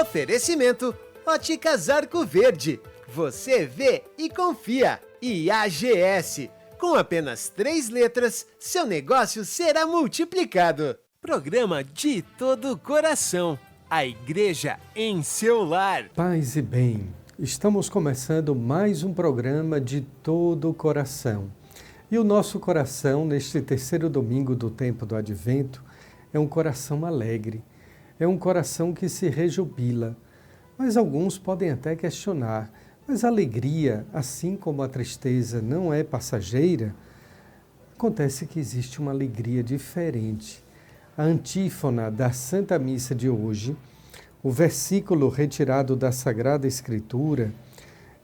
Oferecimento Óticas Arco Verde. Você vê e confia. E AGS. Com apenas 3 letras, seu negócio será multiplicado. Programa De Todo o Coração. A igreja em seu lar. Paz e bem, estamos começando mais um programa De Todo o Coração. E o nosso coração, neste terceiro domingo do tempo do Advento, é um coração alegre. É um coração que se rejubila. Mas alguns podem até questionar, mas a alegria, assim como a tristeza, não é passageira? Acontece que existe uma alegria diferente. A antífona da Santa Missa de hoje, o versículo retirado da Sagrada Escritura,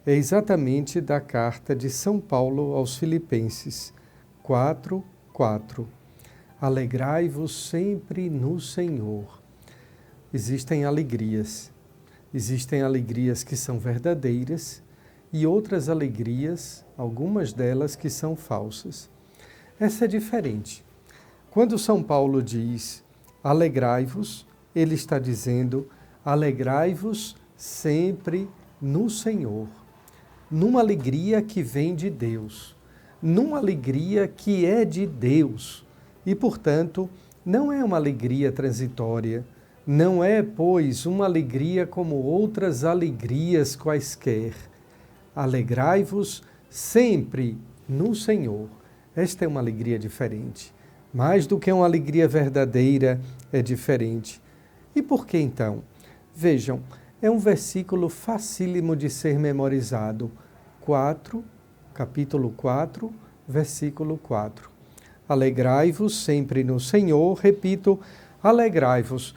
é exatamente da carta de São Paulo aos Filipenses 4:4. Alegrai-vos sempre no Senhor. Existem alegrias que são verdadeiras e outras alegrias, algumas delas que são falsas. Essa é diferente. Quando São Paulo diz alegrai-vos, ele está dizendo alegrai-vos sempre no Senhor, numa alegria que vem de Deus, numa alegria que é de Deus e, portanto, não é uma alegria transitória, não é, pois, uma alegria como outras alegrias quaisquer. Alegrai-vos sempre no Senhor. Esta é uma alegria diferente. Mais do que uma alegria verdadeira, é diferente. E por que então? Vejam, é um versículo facílimo de ser memorizado. Capítulo 4, versículo 4. Alegrai-vos sempre no Senhor, repito, alegrai-vos.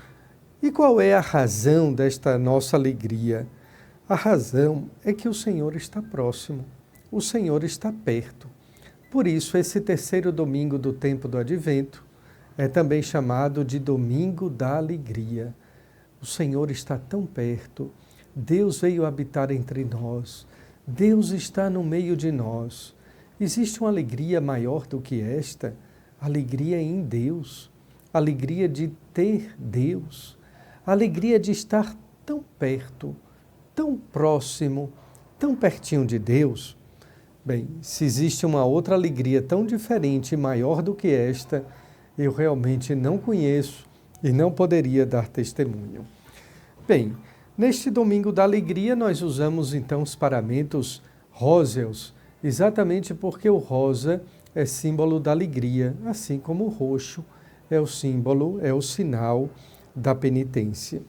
E qual é a razão desta nossa alegria? A razão é que o Senhor está próximo, o Senhor está perto. Por isso, esse terceiro domingo do tempo do Advento é também chamado de Domingo da Alegria. O Senhor está tão perto, Deus veio habitar entre nós, Deus está no meio de nós. Existe uma alegria maior do que esta? Alegria em Deus, alegria de ter Deus, alegria de estar tão perto, tão próximo, tão pertinho de Deus. Bem, se existe uma outra alegria tão diferente e maior do que esta, eu realmente não conheço e não poderia dar testemunho. Bem, neste Domingo da Alegria nós usamos então os paramentos róseos, exatamente porque o rosa é símbolo da alegria, assim como o roxo é o símbolo, é o sinal da penitência.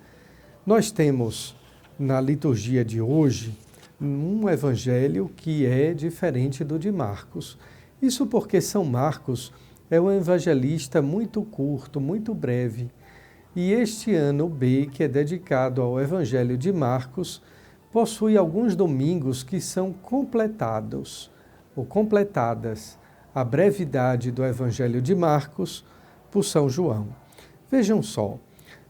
Nós temos na liturgia de hoje um evangelho que é diferente do de Marcos. Isso porque São Marcos é um evangelista muito curto, muito breve. E este ano B, que é dedicado ao evangelho de Marcos, possui alguns domingos que são completados ou completadas a brevidade do evangelho de Marcos por São João. Vejam só,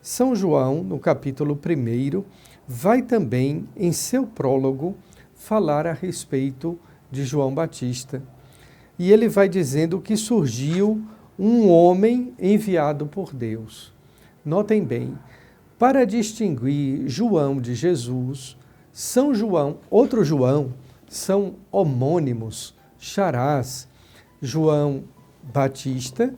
São João, no capítulo 1, vai também, em seu prólogo, falar a respeito de João Batista. E ele vai dizendo que surgiu um homem enviado por Deus. Notem bem, para distinguir João de Jesus, São João, outro João, são homônimos, charás. João Batista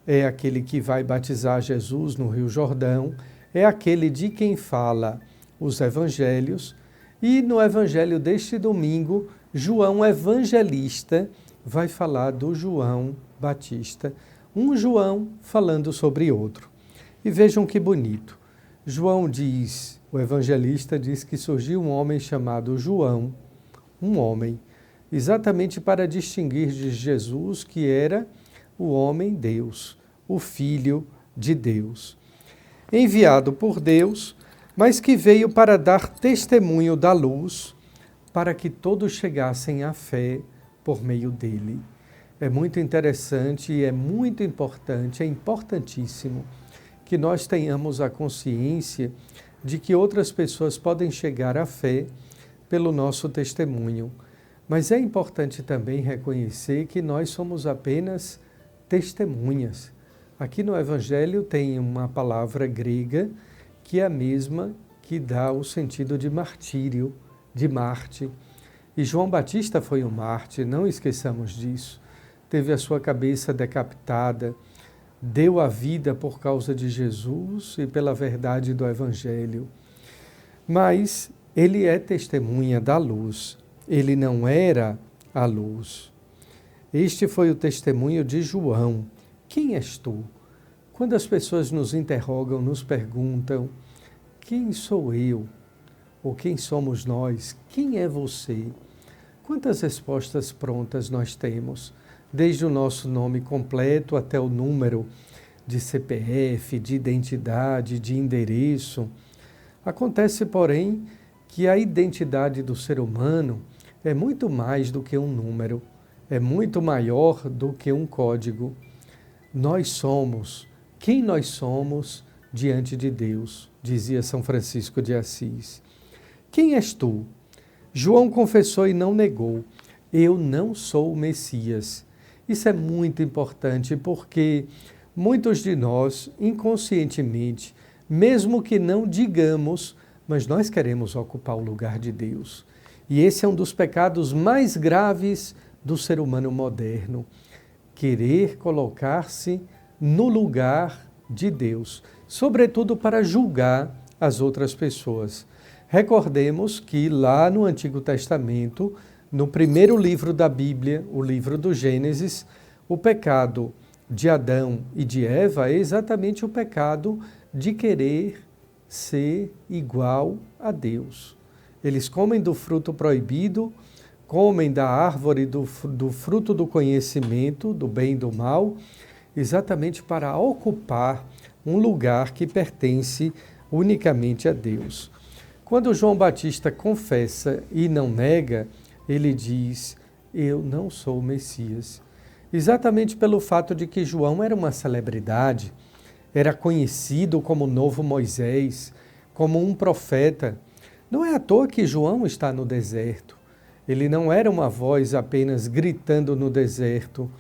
é aquele que vai batizar Jesus no Rio Jordão, é aquele de quem fala os evangelhos, e no evangelho deste domingo, João Evangelista vai falar do João Batista, um João falando sobre outro. E vejam que bonito, João diz, o evangelista diz que surgiu um homem chamado João, um homem, exatamente para distinguir de Jesus que era o homem Deus, o Filho de Deus, enviado por Deus, mas que veio para dar testemunho da luz, para que todos chegassem à fé por meio dele. É muito interessante e é muito importante, é importantíssimo que nós tenhamos a consciência de que outras pessoas podem chegar à fé pelo nosso testemunho. Mas é importante também reconhecer que nós somos apenas testemunhas. Aqui no Evangelho tem uma palavra grega que é a mesma que dá o sentido de martírio, de Marte. E João Batista foi um Marte, não esqueçamos disso. Teve a sua cabeça decapitada, deu a vida por causa de Jesus e pela verdade do Evangelho. Mas ele é testemunha da luz, ele não era a luz. Este foi o testemunho de João. Quem és tu? Quando as pessoas nos interrogam, nos perguntam, quem sou eu? Ou quem somos nós? Quem é você? Quantas respostas prontas nós temos, desde o nosso nome completo até o número de CPF, de identidade, de endereço. Acontece, porém, que a identidade do ser humano é muito mais do que um número, é muito maior do que um código. Nós somos quem nós somos diante de Deus, dizia São Francisco de Assis. Quem és tu? João confessou e não negou. Eu não sou o Messias. Isso é muito importante porque muitos de nós, inconscientemente, mesmo que não digamos, mas nós queremos ocupar o lugar de Deus. E esse é um dos pecados mais graves do ser humano moderno. Querer colocar-se no lugar de Deus, sobretudo para julgar as outras pessoas. Recordemos que lá no Antigo Testamento, no primeiro livro da Bíblia, o livro do Gênesis, o pecado de Adão e de Eva é exatamente o pecado de querer ser igual a Deus. Eles comem do fruto proibido, comem da árvore do fruto do conhecimento, do bem e do mal, exatamente para ocupar um lugar que pertence unicamente a Deus. Quando João Batista confessa e não nega, ele diz, eu não sou o Messias. Exatamente pelo fato de que João era uma celebridade, era conhecido como o novo Moisés, como um profeta. Não é à toa que João está no deserto. Ele não era uma voz apenas gritando no deserto,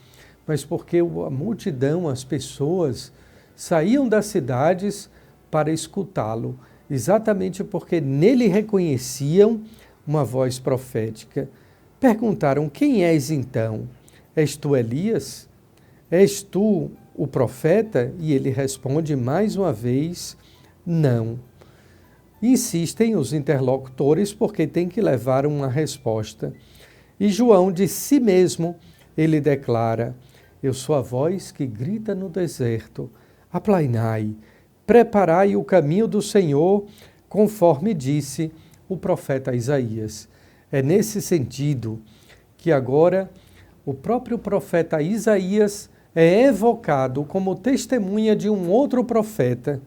mas porque a multidão, as pessoas, saíam das cidades para escutá-lo, exatamente porque nele reconheciam uma voz profética. Perguntaram, quem és então? És tu Elias? És tu o profeta? E ele responde mais uma vez, não. Insistem os interlocutores porque tem que levar uma resposta. E João, de si mesmo, ele declara, eu sou a voz que grita no deserto, aplainai, preparai o caminho do Senhor, conforme disse o profeta Isaías. É nesse sentido que agora o próprio profeta Isaías é evocado como testemunha de um outro profeta.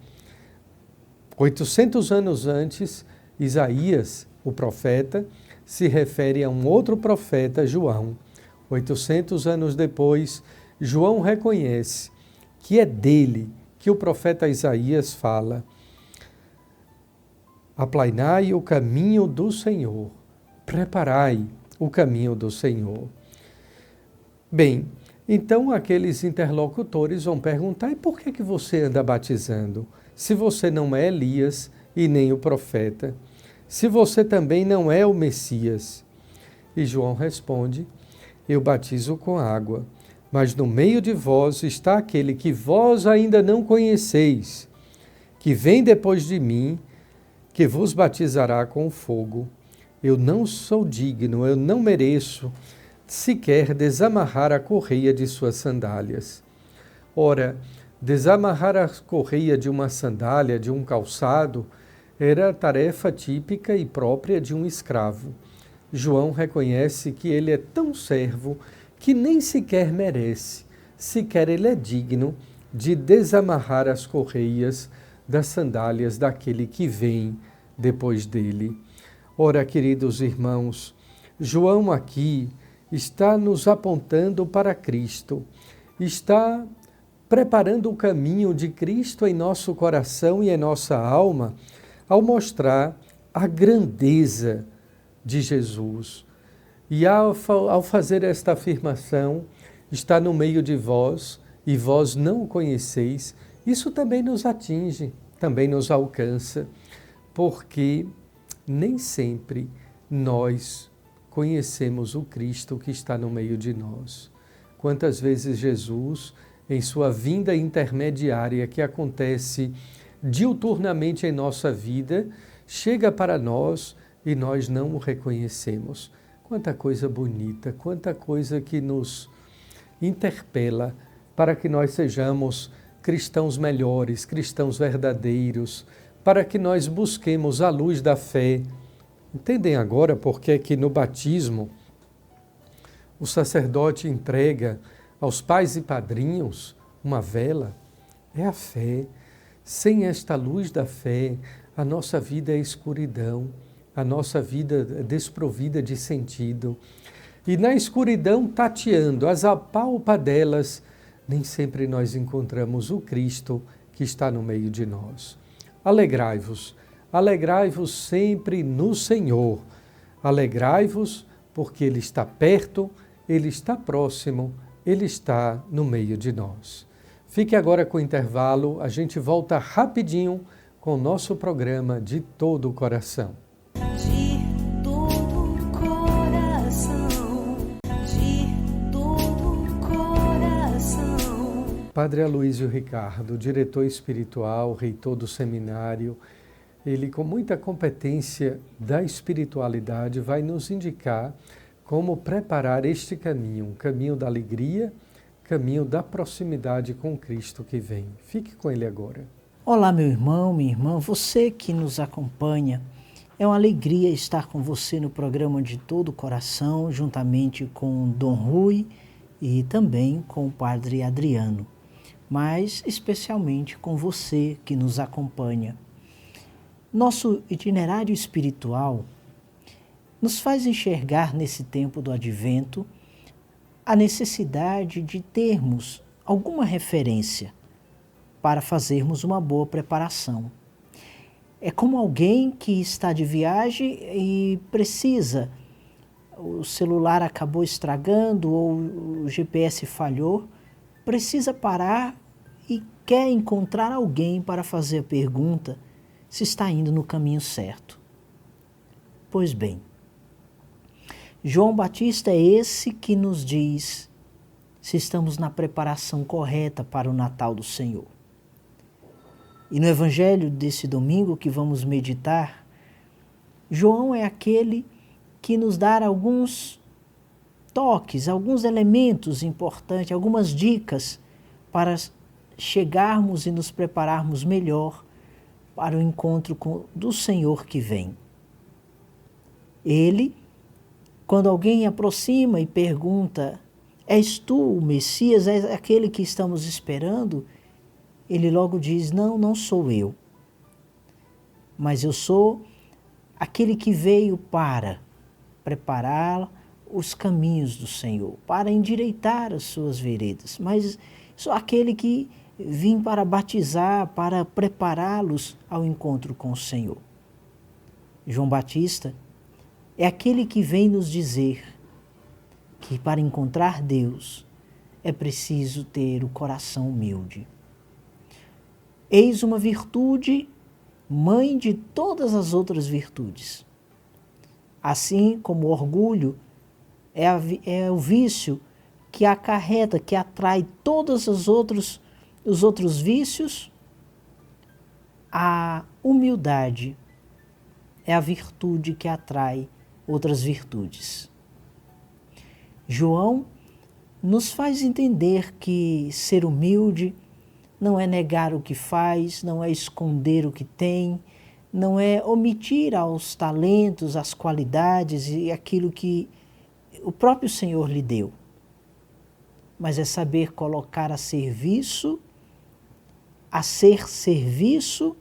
800 anos antes, Isaías, o profeta, se refere a um outro profeta, João. 800 anos depois, João reconhece que é dele que o profeta Isaías fala. Aplainai o caminho do Senhor, preparai o caminho do Senhor. Bem, então aqueles interlocutores vão perguntar, e por que você anda batizando? Se você não é Elias e nem o profeta, se você também não é o Messias. E João responde, eu batizo com água, mas no meio de vós está aquele que vós ainda não conheceis, que vem depois de mim, que vos batizará com fogo. Eu não sou digno, eu não mereço sequer desamarrar a correia de suas sandálias. Ora, desamarrar a correia de uma sandália, de um calçado, era a tarefa típica e própria de um escravo. João reconhece que ele é tão servo que nem sequer merece, sequer ele é digno de desamarrar as correias das sandálias daquele que vem depois dele. Ora, queridos irmãos, João aqui está nos apontando para Cristo, está preparando o caminho de Cristo em nosso coração e em nossa alma, ao mostrar a grandeza de Jesus. E ao fazer esta afirmação, está no meio de vós e vós não o conheceis, isso também nos atinge, também nos alcança, porque nem sempre nós conhecemos o Cristo que está no meio de nós. Quantas vezes Jesus, em sua vinda intermediária que acontece diuturnamente em nossa vida, chega para nós e nós não o reconhecemos. Quanta coisa bonita, quanta coisa que nos interpela para que nós sejamos cristãos melhores, cristãos verdadeiros, para que nós busquemos a luz da fé. Entendem agora por que que no batismo o sacerdote entrega aos pais e padrinhos uma vela? É a fé. Sem esta luz da fé, a nossa vida é escuridão, a nossa vida é desprovida de sentido. E na escuridão, tateando as apalpadelas, nem sempre nós encontramos o Cristo que está no meio de nós. Alegrai-vos, alegrai-vos sempre no Senhor. Alegrai-vos porque Ele está perto, Ele está próximo, Ele está no meio de nós. Fique agora com o intervalo, a gente volta rapidinho com o nosso programa De Todo o Coração. De todo o coração, de todo o coração. Padre Aloísio Ricardo, diretor espiritual, reitor do seminário, ele com muita competência da espiritualidade vai nos indicar como preparar este caminho, um caminho da alegria, caminho da proximidade com Cristo que vem. Fique com ele agora. Olá, meu irmão, minha irmã, você que nos acompanha. É uma alegria estar com você no programa De Todo o Coração, juntamente com Dom Rui e também com o Padre Adriano, mas especialmente com você que nos acompanha. Nosso itinerário espiritual nos faz enxergar nesse tempo do Advento a necessidade de termos alguma referência para fazermos uma boa preparação. É como alguém que está de viagem e precisa, o celular acabou estragando ou o GPS falhou, precisa parar e quer encontrar alguém para fazer a pergunta se está indo no caminho certo. Pois bem, João Batista é esse que nos diz se estamos na preparação correta para o Natal do Senhor. E no Evangelho desse domingo que vamos meditar, João é aquele que nos dá alguns toques, alguns elementos importantes, algumas dicas para chegarmos e nos prepararmos melhor para o encontro do Senhor que vem. Ele, quando alguém aproxima e pergunta, és tu o Messias, és aquele que estamos esperando? Ele logo diz, não sou eu, mas eu sou aquele que veio para preparar os caminhos do Senhor, para endireitar as suas veredas, mas sou aquele que vim para batizar, para prepará-los ao encontro com o Senhor. João Batista é aquele que vem nos dizer que para encontrar Deus é preciso ter o coração humilde. Eis uma virtude, mãe de todas as outras virtudes. Assim como o orgulho é o vício que acarreta, que atrai todos os outros vícios, a humildade é a virtude que atrai outras virtudes. João nos faz entender que ser humilde não é negar o que faz, não é esconder o que tem, não é omitir aos talentos, as qualidades e aquilo que o próprio Senhor lhe deu. Mas é saber colocar a serviço, a ser serviço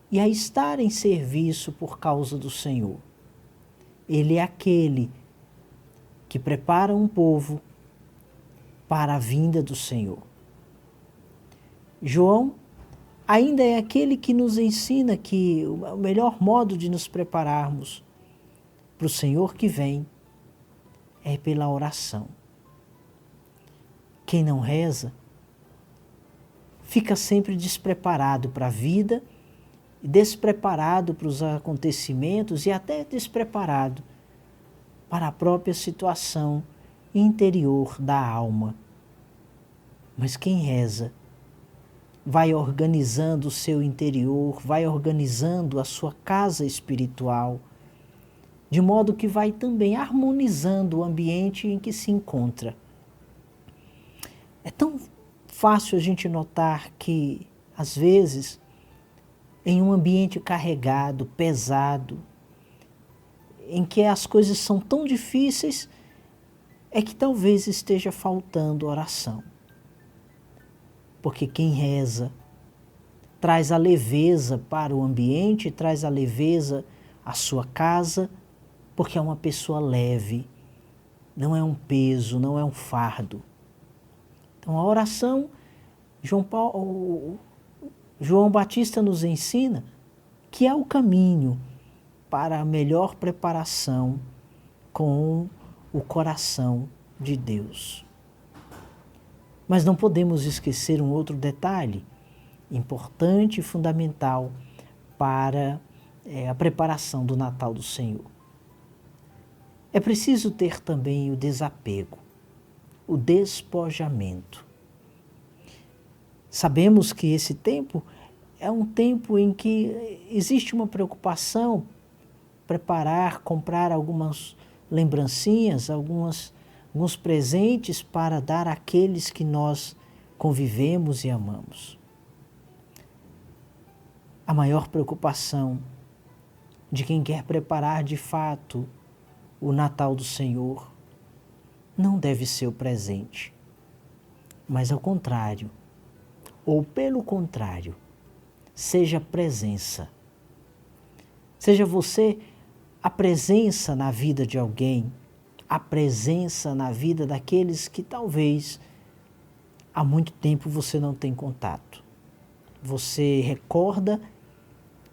e a estar em serviço por causa do Senhor. Ele é aquele que prepara um povo para a vinda do Senhor. João ainda é aquele que nos ensina que o melhor modo de nos prepararmos para o Senhor que vem é pela oração. Quem não reza fica sempre despreparado para a vida despreparado para os acontecimentos e até despreparado para a própria situação interior da alma. Mas quem reza vai organizando o seu interior, vai organizando a sua casa espiritual, de modo que vai também harmonizando o ambiente em que se encontra. É tão fácil a gente notar que, às vezes, em um ambiente carregado, pesado, em que as coisas são tão difíceis, é que talvez esteja faltando oração. Porque quem reza traz a leveza para o ambiente, traz a leveza à sua casa, porque é uma pessoa leve, não é um peso, não é um fardo. Então a oração, João Batista nos ensina que é o caminho para a melhor preparação com o coração de Deus. Mas não podemos esquecer um outro detalhe importante e fundamental para a preparação do Natal do Senhor. É preciso ter também o desapego, o despojamento. Sabemos que esse tempo é um tempo em que existe uma preocupação, preparar, comprar algumas lembrancinhas, alguns presentes para dar àqueles que nós convivemos e amamos. A maior preocupação de quem quer preparar de fato o Natal do Senhor não deve ser o presente, mas ao contrário, ou pelo contrário, seja a presença. Seja você a presença na vida de alguém, a presença na vida daqueles que talvez há muito tempo você não tem contato. Você recorda,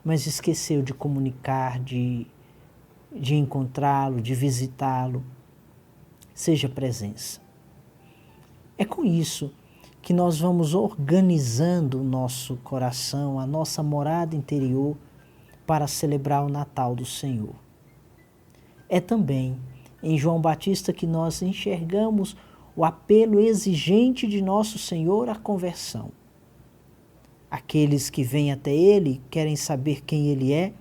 mas esqueceu de comunicar, de encontrá-lo, de visitá-lo. Seja presença. É com isso que nós vamos organizando o nosso coração, a nossa morada interior para celebrar o Natal do Senhor. É também em João Batista que nós enxergamos o apelo exigente de nosso Senhor à conversão. Aqueles que vêm até Ele, querem saber quem Ele é,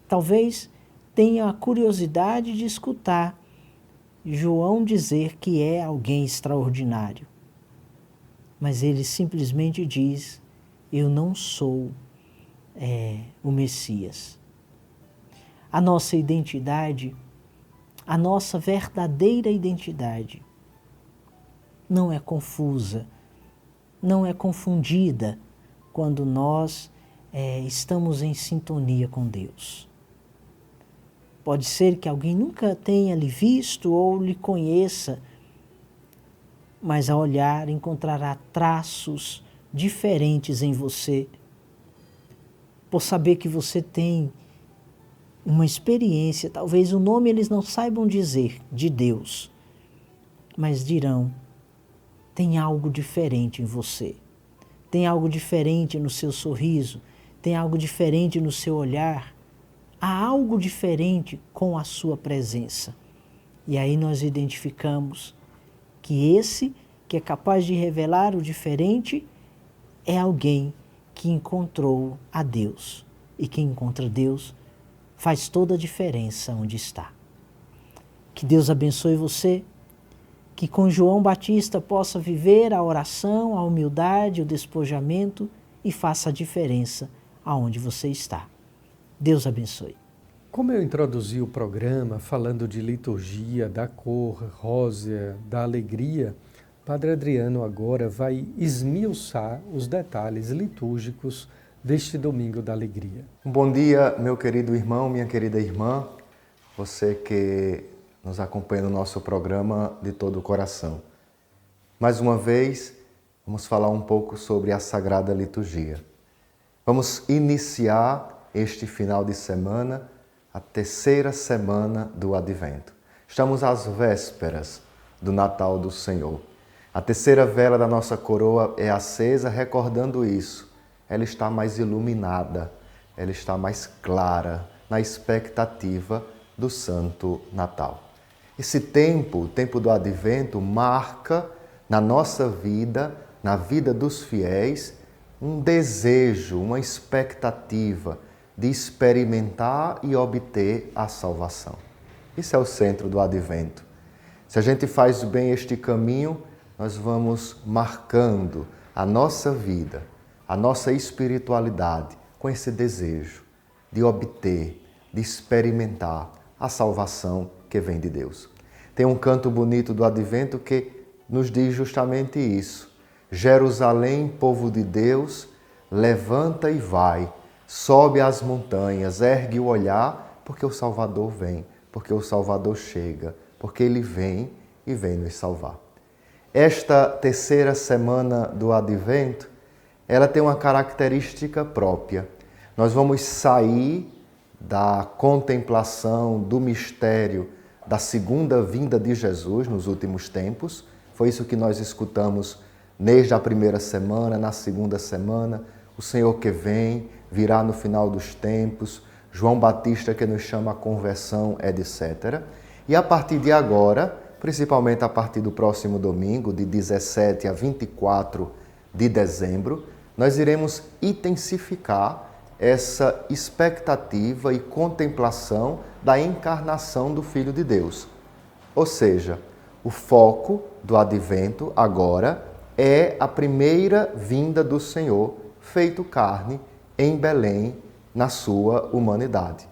talvez tenham a curiosidade de escutar João dizer que é alguém extraordinário. Mas ele simplesmente diz, eu não sou o Messias. A nossa identidade, a nossa verdadeira identidade, não é confusa, não é confundida quando nós estamos em sintonia com Deus. Pode ser que alguém nunca tenha lhe visto ou lhe conheça, mas ao olhar encontrará traços diferentes em você, por saber que você tem uma experiência, talvez o nome eles não saibam dizer, de Deus, mas dirão, tem algo diferente em você, tem algo diferente no seu sorriso, tem algo diferente no seu olhar, há algo diferente com a sua presença. E aí nós identificamos que esse que é capaz de revelar o diferente é alguém que encontrou a Deus. E quem encontra Deus faz toda a diferença onde está. Que Deus abençoe você, que com João Batista possa viver a oração, a humildade, o despojamento e faça a diferença aonde você está. Deus abençoe. Como eu introduzi o programa falando de liturgia, da cor rosa, da alegria, Padre Adriano agora vai esmiuçar os detalhes litúrgicos deste Domingo da Alegria. Bom dia, meu querido irmão, minha querida irmã, você que nos acompanha no nosso programa de todo o coração. Mais uma vez, vamos falar um pouco sobre a Sagrada Liturgia. Vamos iniciar este final de semana, a terceira semana do Advento. Estamos às vésperas do Natal do Senhor. A terceira vela da nossa coroa é acesa, recordando isso. Ela está mais iluminada. ela está mais clara na expectativa do Santo Natal. Esse tempo, o tempo do Advento, marca na nossa vida, na vida dos fiéis, um desejo, uma expectativa de experimentar e obter a salvação. Isso é o centro do Advento. Se a gente faz bem este caminho, nós vamos marcando a nossa vida, a nossa espiritualidade com esse desejo de obter, de experimentar a salvação que vem de Deus. Tem um canto bonito do Advento que nos diz justamente isso. Jerusalém, povo de Deus, levanta e vai, sobe as montanhas, ergue o olhar, porque o Salvador vem, porque o Salvador chega, porque Ele vem e vem nos salvar. Esta terceira semana do Advento, ela tem uma característica própria. Nós vamos sair da contemplação do mistério da segunda vinda de Jesus nos últimos tempos. Foi isso que nós escutamos desde a primeira semana, na segunda semana. O Senhor que vem, virá no final dos tempos. João Batista que nos chama à conversão, etc. E a partir de agora, principalmente a partir do próximo domingo, de 17 a 24 de dezembro, nós iremos intensificar essa expectativa e contemplação da encarnação do Filho de Deus. Ou seja, o foco do Advento agora é a primeira vinda do Senhor, feito carne, em Belém, na sua humanidade.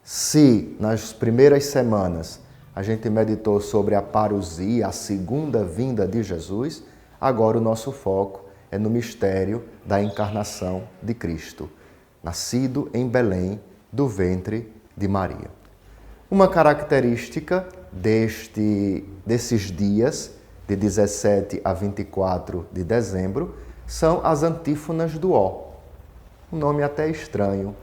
Se nas primeiras semanas a gente meditou sobre a parousia, a segunda vinda de Jesus, agora o nosso foco é no mistério da encarnação de Cristo, nascido em Belém, do ventre de Maria. Uma característica desses dias, de 17 a 24 de dezembro, são as antífonas do Ó. Um nome até estranho.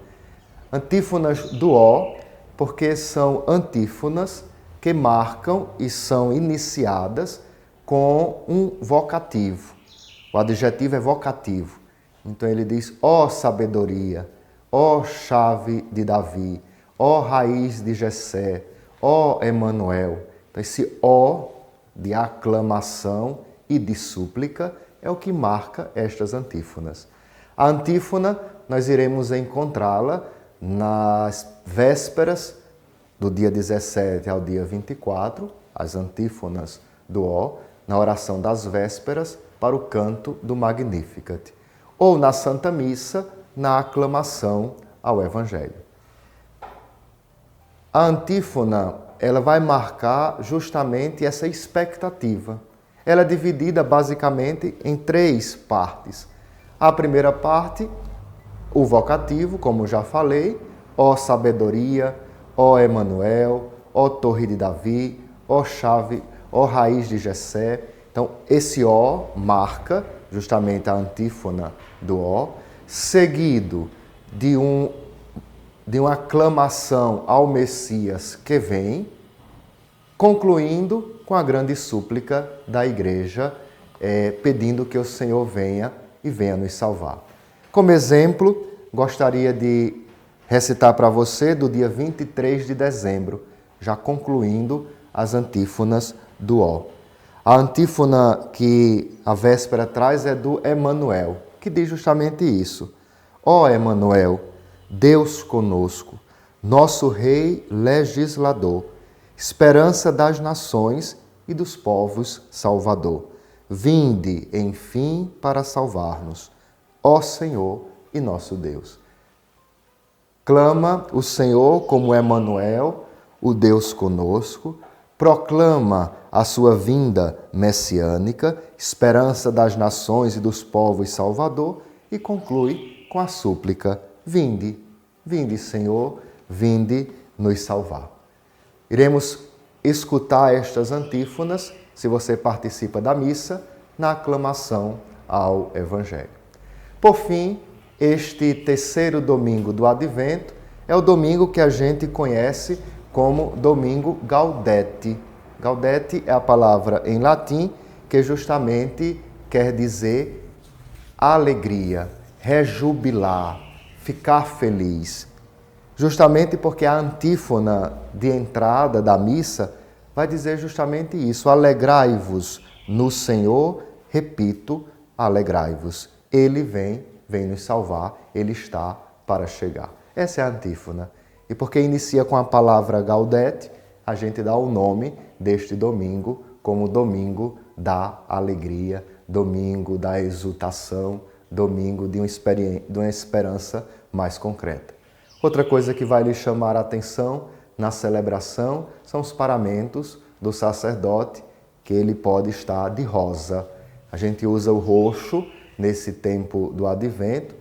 Antífonas do Ó, porque são antífonas que marcam e são iniciadas com um vocativo. O adjetivo é vocativo. Então ele diz, ó sabedoria, ó chave de Davi, ó raiz de Jessé, ó Emanuel. Então esse ó de aclamação e de súplica é o que marca estas antífonas. A antífona nós iremos encontrá-la nas vésperas do dia 17 ao dia 24, as antífonas do Ó, na oração das vésperas para o canto do Magnificat, ou na Santa Missa, na aclamação ao Evangelho. A antífona, ela vai marcar justamente essa expectativa. Ela é dividida basicamente em 3 partes. A primeira parte, o vocativo, como já falei, ó sabedoria, ó Emanuel, ó torre de Davi, ó chave, ó raiz de Jessé. Então, esse ó marca justamente a antífona do ó, seguido de uma aclamação ao Messias que vem, concluindo com a grande súplica da Igreja, pedindo que o Senhor venha e venha nos salvar. Como exemplo, gostaria de recitar para você do dia 23 de dezembro, já concluindo as antífonas do Ó. A antífona que a véspera traz é do Emanuel, que diz justamente isso. Ó Emanuel, Deus conosco, nosso Rei legislador, esperança das nações e dos povos Salvador. Vinde, enfim, para salvar-nos, ó Senhor e nosso Deus. Clama o Senhor como Emanuel, o Deus conosco, proclama a sua vinda messiânica, esperança das nações e dos povos Salvador, e conclui com a súplica: vinde, vinde, Senhor, vinde nos salvar. Iremos escutar estas antífonas, se você participa da missa, na aclamação ao Evangelho. Por fim, este terceiro domingo do Advento é o domingo que a gente conhece como domingo Gaudete. Gaudete é a palavra em latim que justamente quer dizer alegria, rejubilar, ficar feliz. Justamente porque a antífona de entrada da missa vai dizer justamente isso: alegrai-vos no Senhor, repito, alegrai-vos. Ele vem nos salvar, Ele está para chegar. Essa é a antífona. E porque inicia com a palavra Gaudete, a gente dá o nome deste domingo como domingo da alegria, domingo da exultação, domingo de uma esperança mais concreta. Outra coisa que vai lhe chamar a atenção na celebração são os paramentos do sacerdote, que ele pode estar de rosa. A gente usa o roxo nesse tempo do advento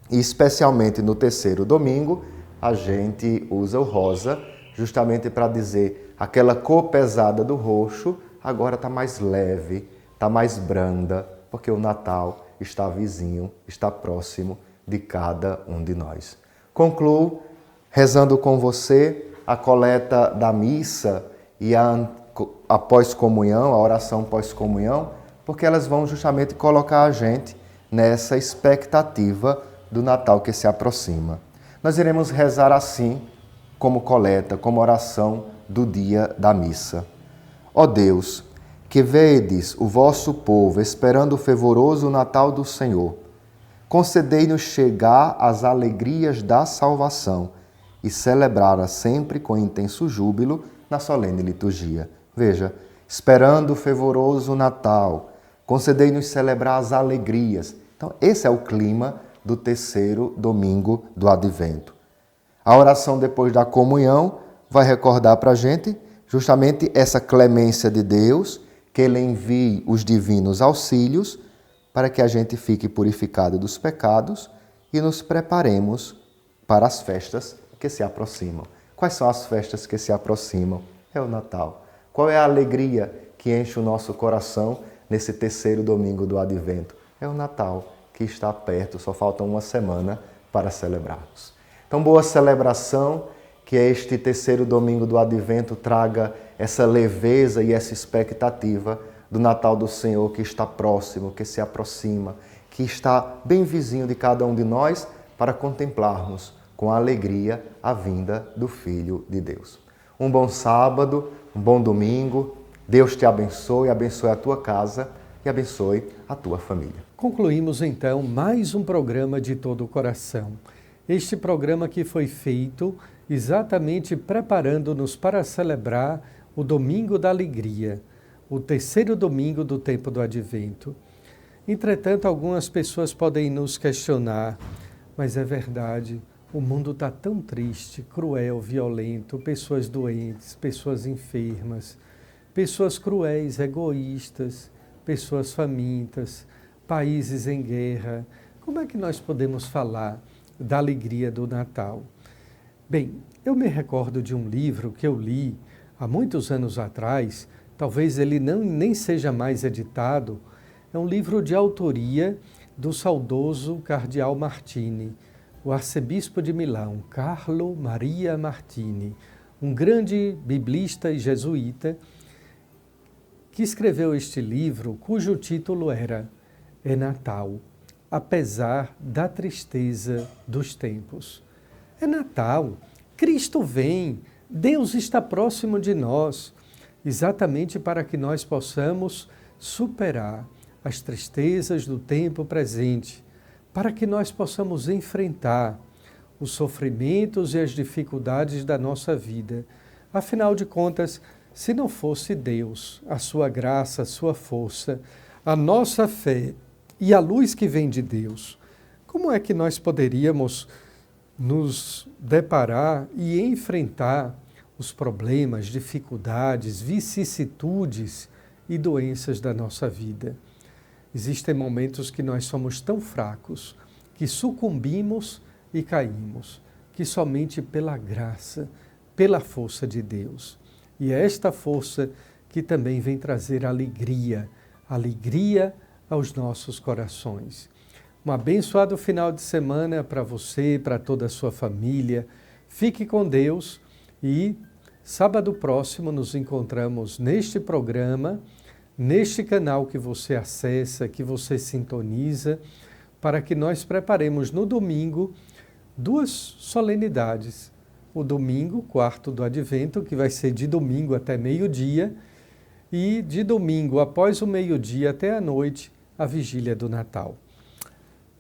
e especialmente no terceiro domingo a gente usa o rosa justamente para dizer aquela cor pesada do roxo agora está mais leve, está mais branda, porque o Natal está vizinho, está próximo de cada um de nós. Concluo rezando com você a coleta da missa e a pós-comunhão, a oração pós-comunhão, porque elas vão justamente colocar a gente nessa expectativa do Natal que se aproxima. Nós iremos rezar assim, como coleta, como oração do dia da missa. Ó Deus, que vedes o vosso povo esperando o fervoroso Natal do Senhor, concedei-nos chegar às alegrias da salvação e celebrar-a sempre com intenso júbilo na solene liturgia. Veja, esperando o fervoroso Natal, concedei-nos celebrar as alegrias. Então, esse é o clima do terceiro domingo do Advento. A oração depois da comunhão vai recordar para a gente justamente essa clemência de Deus, que Ele envie os divinos auxílios para que a gente fique purificado dos pecados e nos preparemos para as festas que se aproximam. Quais são as festas que se aproximam? É o Natal. Qual é a alegria que enche o nosso coração nesse terceiro domingo do Advento? É o Natal, que está perto, só falta uma semana para celebrarmos. Então, boa celebração, que este terceiro domingo do Advento traga essa leveza e essa expectativa do Natal do Senhor que está próximo, que se aproxima, que está bem vizinho de cada um de nós para contemplarmos com alegria a vinda do Filho de Deus. Um bom sábado, um bom domingo. Deus te abençoe, abençoe a tua casa e abençoe a tua família. Concluímos então mais um programa de todo o coração. Este programa que foi feito exatamente preparando-nos para celebrar o Domingo da Alegria, o terceiro domingo do tempo do Advento. Entretanto, algumas pessoas podem nos questionar, mas é verdade, o mundo está tão triste, cruel, violento, pessoas doentes, pessoas enfermas, pessoas cruéis, egoístas, pessoas famintas, países em guerra. Como é que nós podemos falar da alegria do Natal? Bem, eu me recordo de um livro que eu li há muitos anos atrás, talvez ele nem seja mais editado, é um livro de autoria do saudoso Cardeal Martini, o arcebispo de Milão, Carlo Maria Martini, um grande biblista e jesuíta, que escreveu este livro, cujo título era É Natal, apesar da tristeza dos tempos. É Natal, Cristo vem, Deus está próximo de nós, exatamente para que nós possamos superar as tristezas do tempo presente, para que nós possamos enfrentar os sofrimentos e as dificuldades da nossa vida. Afinal de contas, se não fosse Deus, a sua graça, a sua força, a nossa fé e a luz que vem de Deus, como é que nós poderíamos nos deparar e enfrentar os problemas, dificuldades, vicissitudes e doenças da nossa vida? Existem momentos que nós somos tão fracos que sucumbimos e caímos, que somente pela graça, pela força de Deus. E é esta força que também vem trazer alegria aos nossos corações. Um abençoado final de semana para você, para toda a sua família. Fique com Deus e sábado próximo nos encontramos neste programa, neste canal que você acessa, que você sintoniza, para que nós preparemos no domingo duas solenidades. O domingo, quarto do Advento, que vai ser de domingo até meio-dia, e de domingo após o meio-dia até a noite, a vigília do Natal.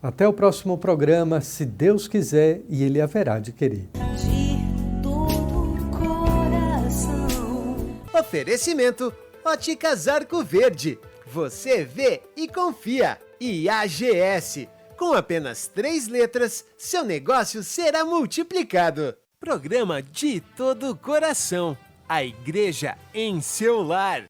Até o próximo programa, se Deus quiser e Ele haverá de querer. De todo coração. Oferecimento Óticas Arco Verde. Você vê e confia. E AGS. Com apenas 3 letras, seu negócio será multiplicado. Programa De Todo Coração. A igreja em seu lar.